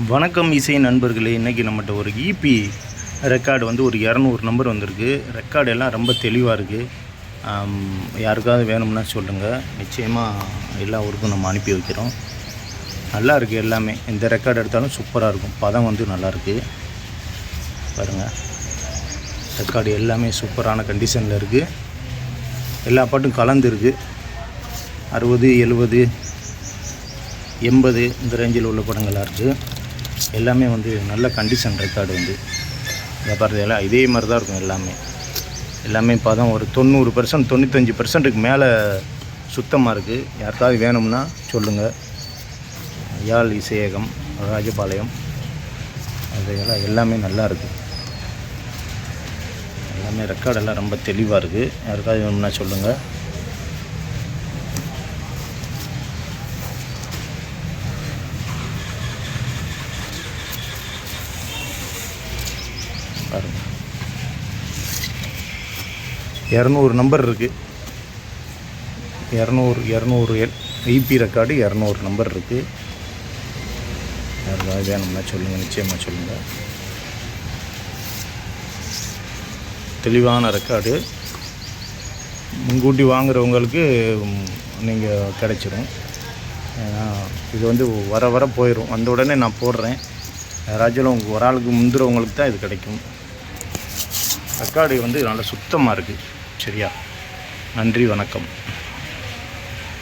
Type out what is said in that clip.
வணக்கம் இசை நண்பர்களே. இன்றைக்கி நம்மகிட்ட ஒரு இபி ரெக்கார்டு வந்து ஒரு 200 நம்பர் வந்திருக்கு. ரெக்கார்டு எல்லாம் ரொம்ப தெளிவாக இருக்குது. யாருக்காவது வேணும்னா சொல்லுங்கள், நிச்சயமாக எல்லா ஊருக்கும் நம்ம அனுப்பி வைக்கிறோம். நல்லா இருக்குது எல்லாமே. எந்த ரெக்கார்டு எடுத்தாலும் சூப்பராக இருக்கும். பதம் வந்து நல்லாயிருக்கு பாருங்கள். ரெக்கார்டு எல்லாமே சூப்பரான கண்டிஷனில் இருக்குது. எல்லா பாட்டும் கலந்துருக்கு. 60, 70, 80 இந்த ரேஞ்சில் உள்ள படங்களாக இருக்குது. எல்லாமே வந்து நல்ல கண்டிஷன் ரெக்கார்டு வந்து இதை பாருங்கள். எல்லாம் இதே மாதிரி தான் இருக்கும். எல்லாமே பதம் ஒரு 90%, 95%க்கு மேலே சுத்தமாக இருக்குது. யாருக்காவது வேணும்னா சொல்லுங்கள். யாழ் இசையகம், ராஜபாளையம், அதெல்லாம் எல்லாமே நல்லா இருக்குது. எல்லாமே ரெக்கார்டெல்லாம் ரொம்ப தெளிவாக இருக்குது. யாருக்காவது வேணும்னா சொல்லுங்கள். பாருங்கள், 200 நம்பர் இருக்குது. 200 இபி ரெக்கார்டு 200 நம்பர் இருக்குது. யாருக்காவது வேணும்னா சொல்லுங்கள், நிச்சயமாக சொல்லுங்கள். தெளிவான ரெக்கார்டு. முன்கூட்டி வாங்குகிறவங்களுக்கு நீங்கள் கிடைச்சிரும். ஏன்னா இது வந்து வர போயிடும். வந்த உடனே நான் போடுறேன். யாராச்சும் ஒரு ஆளுக்கு முந்துறவங்களுக்கு தான் இது கிடைக்கும். ரெக்கார்டு வந்து நல்லா சுத்தமாக இருக்குது. சரியா? நன்றி, வணக்கம்.